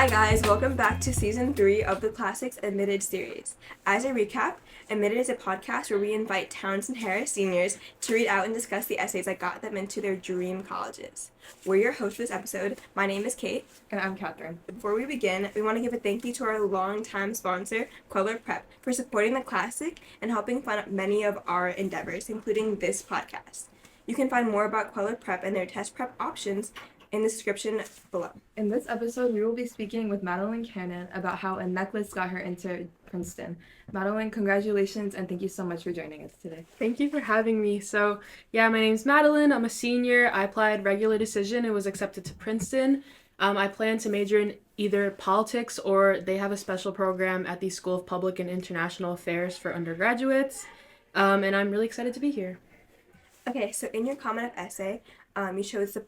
Hi guys, welcome back to season 3 of the Classics Admitted series. As a recap, Admitted is a podcast where we invite Townsend Harris seniors to read out and discuss the essays that got them into their dream colleges. We're your hosts for this episode. My name is Kate. And I'm Katherine. Before we begin, we want to give a thank you to our longtime sponsor, Queller Prep, for supporting the Classic and helping fund many of our endeavors, including this podcast. You can find more about Queller Prep and their test prep options in the description below. In this episode, we will be speaking with Madeline Cannon about how a necklace got her into Princeton. Madeline, congratulations and thank you so much for joining us today. Thank you for having me. So, my name's Madeline. I'm a senior. I applied regular decision and was accepted to Princeton. I plan to major in either politics or they have a special program at the School of Public and International Affairs for undergraduates. And I'm really excited to be here. Okay, so in your comment of essay, you chose the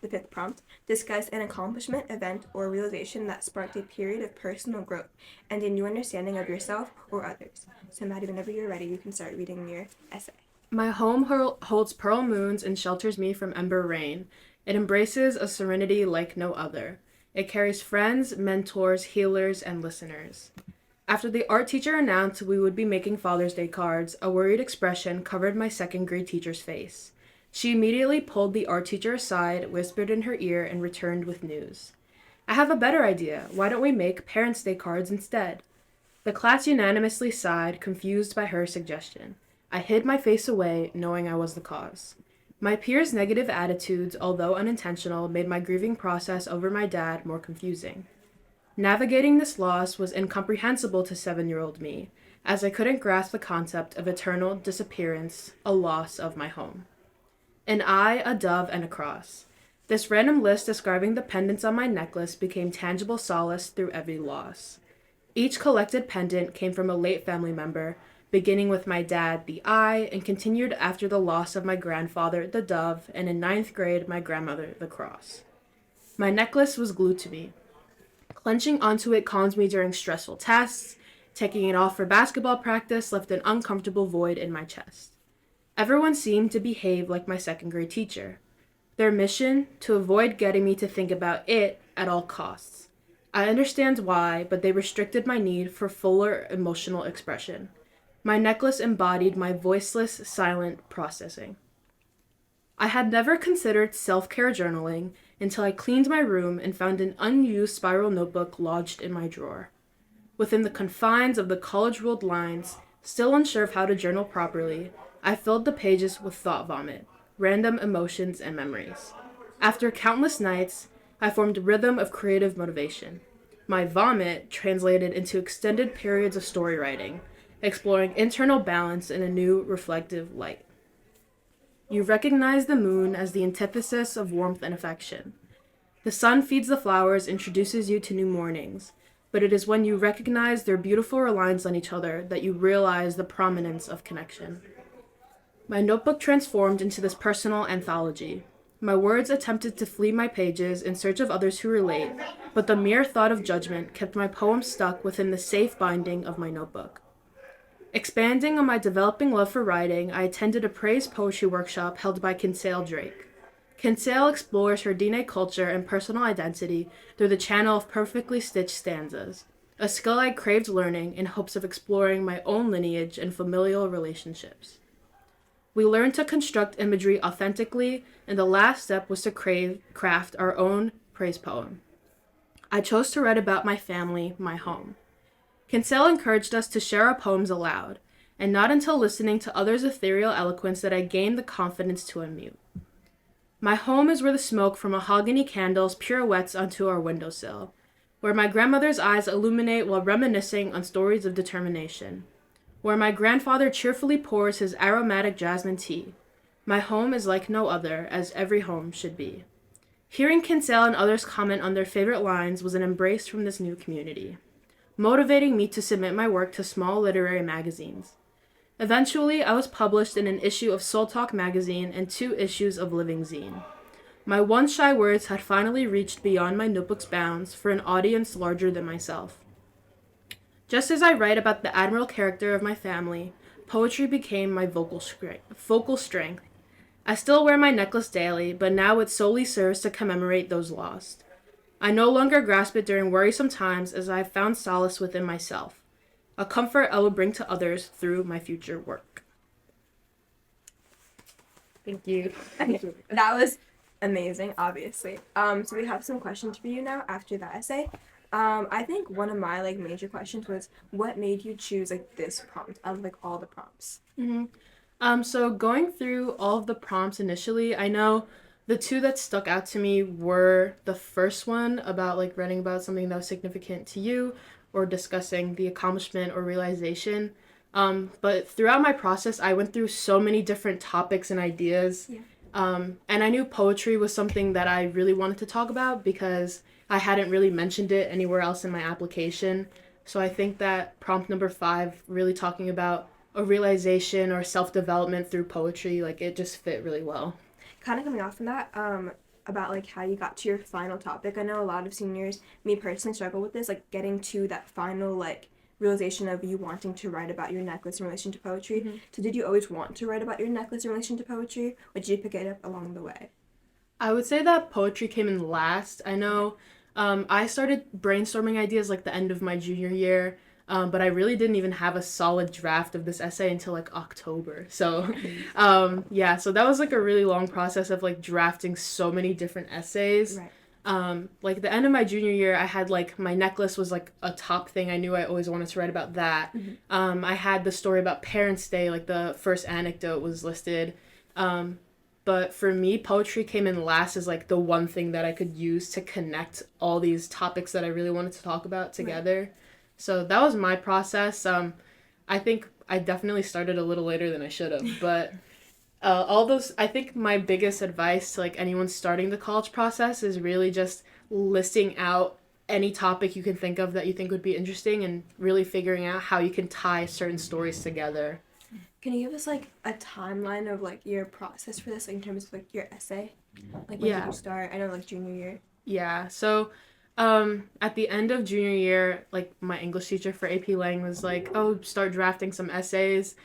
fifth prompt, discuss an accomplishment, event, or realization that sparked a period of personal growth and a new understanding of yourself or others. So Maddie, whenever you're ready, you can start reading your essay. My home holds pearl moons and shelters me from ember rain. It embraces a serenity like no other. It carries friends, mentors, healers, and listeners. After the art teacher announced we would be making Father's Day cards, a worried expression covered my second grade teacher's face. She immediately pulled the art teacher aside, whispered in her ear, and returned with news. I have a better idea. Why don't we make Parents' Day cards instead? The class unanimously sighed, confused by her suggestion. I hid my face away, knowing I was the cause. My peers' negative attitudes, although unintentional, made my grieving process over my dad more confusing. Navigating this loss was incomprehensible to 7-year-old me, as I couldn't grasp the concept of eternal disappearance, a loss of my home. An eye, a dove, and a cross. This random list describing the pendants on my necklace became tangible solace through every loss. Each collected pendant came from a late family member, beginning with my dad, the eye, and continued after the loss of my grandfather, the dove, and in 9th grade, my grandmother, the cross. My necklace was glued to me. Clenching onto it calmed me during stressful tests. Taking it off for basketball practice left an uncomfortable void in my chest. Everyone seemed to behave like my second grade teacher. Their mission, to avoid getting me to think about it at all costs. I understand why, but they restricted my need for fuller emotional expression. My necklace embodied my voiceless, silent processing. I had never considered self-care journaling until I cleaned my room and found an unused spiral notebook lodged in my drawer. Within the confines of the college-ruled lines, still unsure of how to journal properly, I filled the pages with thought vomit, random emotions and memories. After countless nights, I formed a rhythm of creative motivation. My vomit translated into extended periods of story writing, exploring internal balance in a new reflective light. You recognize the moon as the antithesis of warmth and affection. The sun feeds the flowers, introduces you to new mornings, but it is when you recognize their beautiful reliance on each other that you realize the prominence of connection. My notebook transformed into this personal anthology. My words attempted to flee my pages in search of others who relate, but the mere thought of judgment kept my poem stuck within the safe binding of my notebook. Expanding on my developing love for writing, I attended a praise poetry workshop held by Kinsale Drake. Kinsale explores her DNA culture and personal identity through the channel of perfectly stitched stanzas, a skill I craved learning in hopes of exploring my own lineage and familial relationships. We learned to construct imagery authentically, and the last step was to craft our own praise poem. I chose to write about my family, my home. Kinsale encouraged us to share our poems aloud, and not until listening to others' ethereal eloquence did I gain the confidence to unmute. My home is where the smoke from mahogany candles pirouettes onto our windowsill, where my grandmother's eyes illuminate while reminiscing on stories of determination, where my grandfather cheerfully pours his aromatic jasmine tea. My home is like no other, as every home should be. Hearing Kinsale and others comment on their favorite lines was an embrace from this new community, motivating me to submit my work to small literary magazines. Eventually, I was published in an issue of Soul Talk magazine and 2 issues of Living Zine. My once shy words had finally reached beyond my notebook's bounds for an audience larger than myself. Just as I write about the admirable character of my family, poetry became my vocal strength. I still wear my necklace daily, but now it solely serves to commemorate those lost. I no longer grasp it during worrisome times as I have found solace within myself, a comfort I will bring to others through my future work. Thank you. That was amazing, obviously. So we have some questions for you now after that essay. I think one of my like major questions was what made you choose like this prompt out of like all the prompts? So going through all of the prompts initially, I know the two that stuck out to me were the first one about like writing about something that was significant to you or discussing the accomplishment or realization. But throughout my process, I went through so many different topics and ideas. Yeah. And I knew poetry was something that I really wanted to talk about because I hadn't really mentioned it anywhere else in my application. So I think that prompt number 5, really talking about a realization or self-development through poetry, like it just fit really well. Kind of coming off from that, about like how you got to your final topic. I know a lot of seniors, me personally, struggle with this, like getting to that final like realization of you wanting to write about your necklace in relation to poetry. Mm-hmm. So did you always want to write about your necklace in relation to poetry, or did you pick it up along the way? I would say that poetry came in last. I know I started brainstorming ideas like the end of my junior year, but I really didn't even have a solid draft of this essay until like October. So yeah, so that was like a really long process of like drafting so many different essays. Right. Like the end of my junior year, I had like my necklace was like a top thing. I knew I always wanted to write about that. I had the story about Parents' Day, like the first anecdote was listed. But for me, poetry came in last as like the one thing that I could use to connect all these topics that I really wanted to talk about together. Right. So that was my process. I think I definitely started a little later than I should have, but all those, I think my biggest advice to like anyone starting the college process is really just listing out any topic you can think of that you think would be interesting and really figuring out how you can tie certain stories together. Can you give us like a timeline of like your process for this, like in terms of like your essay? Like when did Yeah. you start? I know like junior year. Yeah, so at the end of junior year, like my English teacher for AP Lang was like, "Oh, start drafting some essays."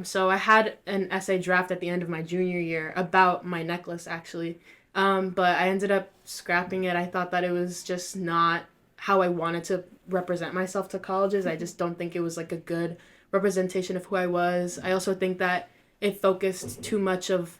So I had an essay draft at the end of my junior year about my necklace actually. But I ended up scrapping it. I thought that it was just not how I wanted to represent myself to colleges. I just don't think it was like a good representation of who I was. I also think that it focused too much of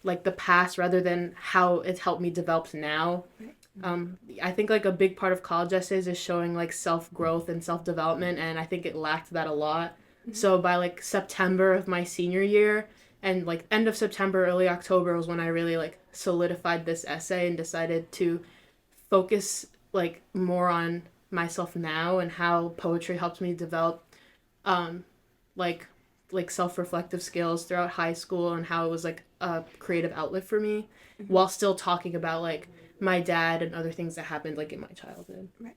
like the past rather than how it's helped me develop now. I think like a big part of college essays is showing like self-growth and self-development, and I think it lacked that a lot. So by like September of my senior year and like end of September, early October was when I really like solidified this essay and decided to focus like more on myself now and how poetry helps me develop like self-reflective skills throughout high school and how it was like a creative outlet for me while still talking about like my dad and other things that happened like in my childhood. Right.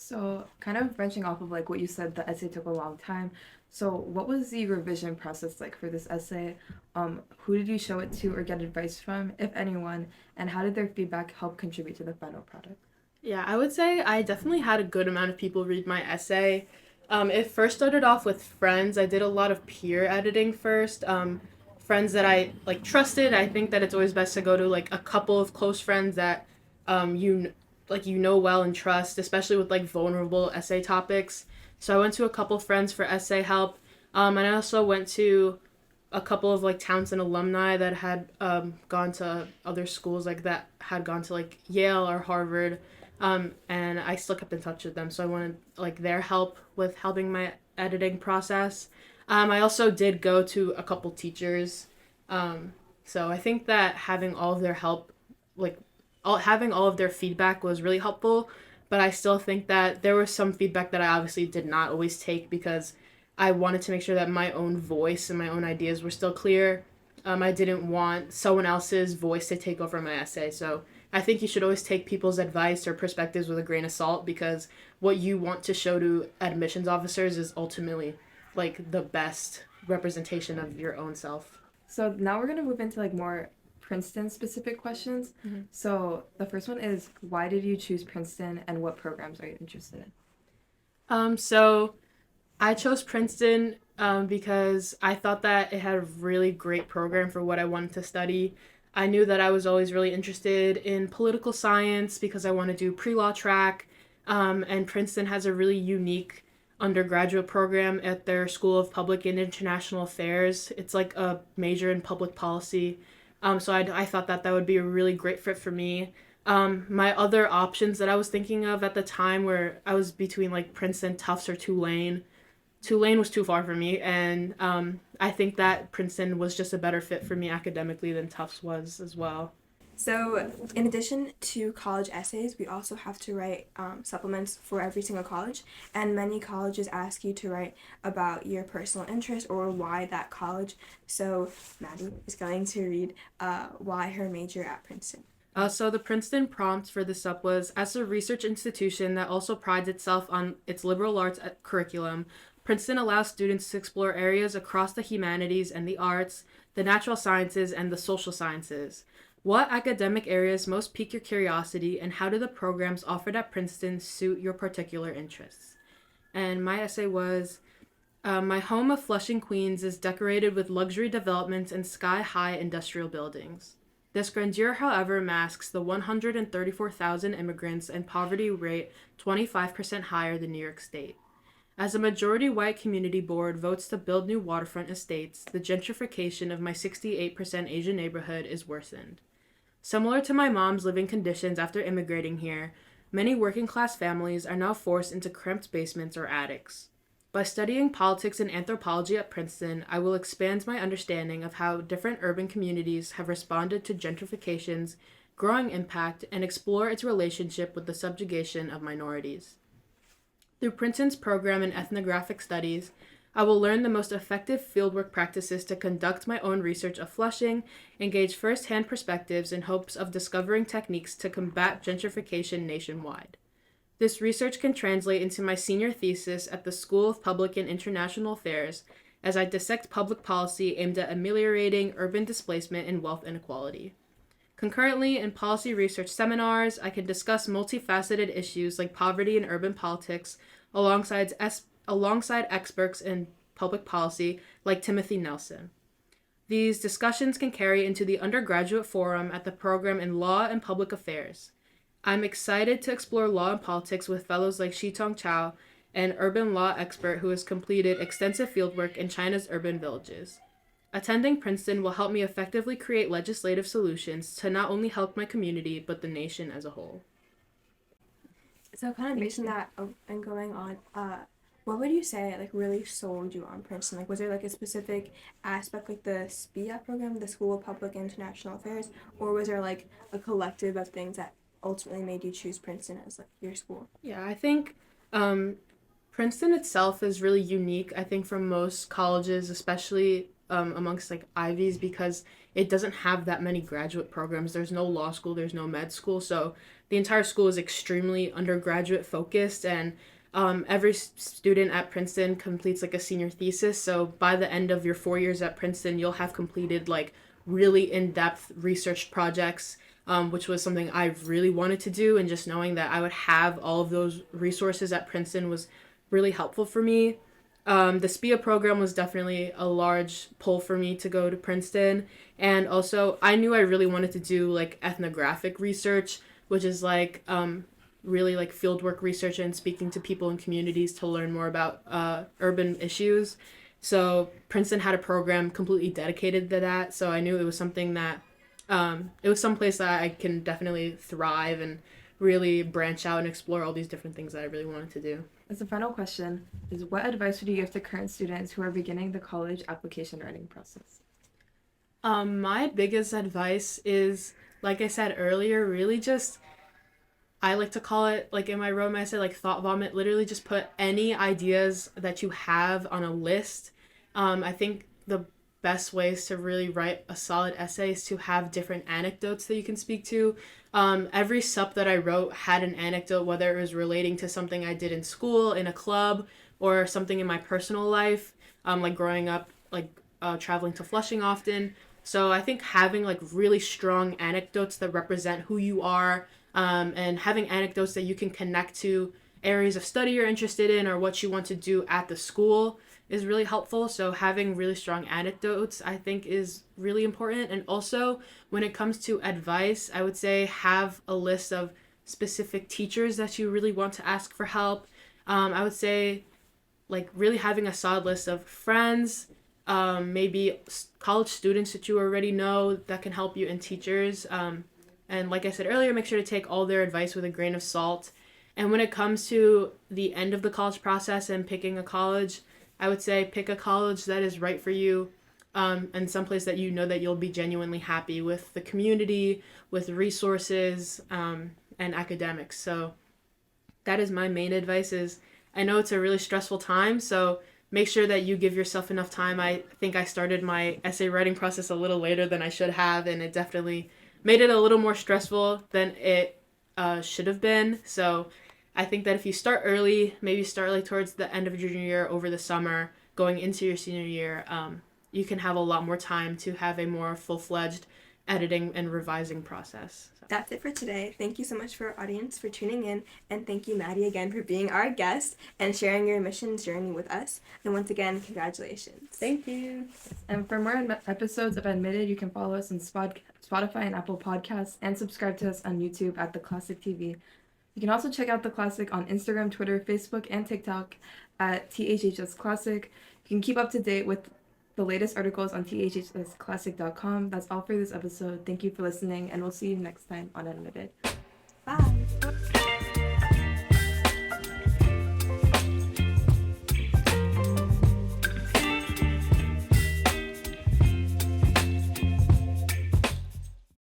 So kind of branching off of like what you said, the essay took a long time. So what was the revision process like for this essay? Who did you show it to or get advice from, if anyone, and how did their feedback help contribute to the final product? Yeah, I would say I definitely had a good amount of people read my essay. It first started off with friends. I did a lot of peer editing first. Friends that I like trusted. I think that it's always best to go to like a couple of close friends that you know well and trust, especially with like vulnerable essay topics. So I went to a couple friends for essay help. And I also went to a couple of like Townsend alumni that had gone to other schools, like that had gone to like Yale or Harvard. And I still kept in touch with them, so I wanted like their help with helping my editing process. I also did go to a couple teachers, so I think that having all of their help, having all of their feedback was really helpful. But I still think that there was some feedback that I obviously did not always take because I wanted to make sure that my own voice and my own ideas were still clear. I didn't want someone else's voice to take over my essay, so I think you should always take people's advice or perspectives with a grain of salt because what you want to show to admissions officers is ultimately like the best representation of your own self. So now we're going to move into like more Princeton specific questions. So the first one is, why did you choose Princeton and what programs are you interested in? So I chose Princeton because I thought that it had a really great program for what I wanted to study. I knew that I was always really interested in political science because I want to do pre-law track. And Princeton has a really unique undergraduate program at their School of Public and International Affairs. It's like a major in public policy. So I thought that that would be a really great fit for me. My other options that I was thinking of at the time were I was between like Princeton, Tufts, or Tulane. Tulane was too far for me, and I think that Princeton was just a better fit for me academically than Tufts was as well. So, in addition to college essays, we also have to write supplements for every single college, and many colleges ask you to write about your personal interest or why that college. So, Maddie is going to read why her major at Princeton. So the Princeton prompt for this up was, as a research institution that also prides itself on its liberal arts curriculum, Princeton allows students to explore areas across the humanities and the arts, the natural sciences, and the social sciences. What academic areas most pique your curiosity, and how do the programs offered at Princeton suit your particular interests? And my essay was, my home of Flushing, Queens is decorated with luxury developments and sky-high industrial buildings. This grandeur, however, masks the 134,000 immigrants and poverty rate 25% higher than New York State. As a majority white community board votes to build new waterfront estates, the gentrification of my 68% Asian neighborhood is worsened. Similar to my mom's living conditions after immigrating here, many working class families are now forced into cramped basements or attics. By studying politics and anthropology at Princeton, I will expand my understanding of how different urban communities have responded to gentrification's growing impact and explore its relationship with the subjugation of minorities. Through Princeton's program in ethnographic studies, I will learn the most effective fieldwork practices to conduct my own research of Flushing, engage first-hand perspectives in hopes of discovering techniques to combat gentrification nationwide. This research can translate into my senior thesis at the School of Public and International Affairs as I dissect public policy aimed at ameliorating urban displacement and wealth inequality. Concurrently, in policy research seminars, I can discuss multifaceted issues like poverty and urban politics alongside experts in public policy like Timothy Nelson. These discussions can carry into the undergraduate forum at the program in Law and Public Affairs. I'm excited to explore law and politics with fellows like Shitong Chow, an urban law expert who has completed extensive fieldwork in China's urban villages. Attending Princeton will help me effectively create legislative solutions to not only help my community, but the nation as a whole. So, kind of based on that and going on, what would you say like really sold you on Princeton? Like, was there like a specific aspect, like the SPIA program, the School of Public and International Affairs, or was there like a collective of things that ultimately made you choose Princeton as like your school? Yeah, I think Princeton itself is really unique, I think, from most colleges, especially amongst like Ivies, because it doesn't have that many graduate programs. There's no law school, there's no med school, so the entire school is extremely undergraduate focused, and every student at Princeton completes like a senior thesis. So by the end of your 4 years at Princeton, you'll have completed like really in-depth research projects, which was something I really wanted to do, and just knowing that I would have all of those resources at Princeton was really helpful for me. The SPIA program was definitely a large pull for me to go to Princeton. And also, I knew I really wanted to do like ethnographic research, which is like really like fieldwork research and speaking to people in communities to learn more about urban issues. So Princeton had a program completely dedicated to that. So I knew it was something that, it was someplace that I can definitely thrive and really branch out and explore all these different things that I really wanted to do. As a final question, is what advice would you give to current students who are beginning the college application writing process? My biggest advice is, like I said earlier, really just, I like to call it, like in my roadmap, I say like thought vomit, literally just put any ideas that you have on a list. I think the best ways to really write a solid essay is to have different anecdotes that you can speak to. Every sup that I wrote had an anecdote, whether it was relating to something I did in school, in a club, or something in my personal life, like growing up, like traveling to Flushing often. So I think having like really strong anecdotes that represent who you are, and having anecdotes that you can connect to areas of study you're interested in or what you want to do at the school is really helpful. So having really strong anecdotes, I think, is really important. And also, when it comes to advice, I would say have a list of specific teachers that you really want to ask for help. I would say, like, really having a solid list of friends, maybe college students that you already know that can help you, and teachers. And like I said earlier, make sure to take all their advice with a grain of salt. And when it comes to the end of the college process and picking a college, I would say pick a college that is right for you, and someplace that you know that you'll be genuinely happy with the community, with resources, and academics. So that is my main advice. Is I know it's a really stressful time, so make sure that you give yourself enough time. I think I started my essay writing process a little later than I should have, and it definitely made it a little more stressful than it should have been. So I think that if you start early, maybe start like towards the end of your junior year, over the summer, going into your senior year, you can have a lot more time to have a more full-fledged editing and revising process. So. That's it for today. Thank you so much for our audience for tuning in, and thank you, Maddie, again for being our guest and sharing your admissions journey with us. And once again, congratulations. Thank you. And for more episodes of Admitted, you can follow us on Spotify and Apple Podcasts, and subscribe to us on YouTube at The Classic TV. You can also check out The Classic on Instagram, Twitter, Facebook, and TikTok at THHS Classic. You can keep up to date with the latest articles on thhsclassic.com. That's all for this episode. Thank you for listening, and we'll see you next time on Admitted. Bye.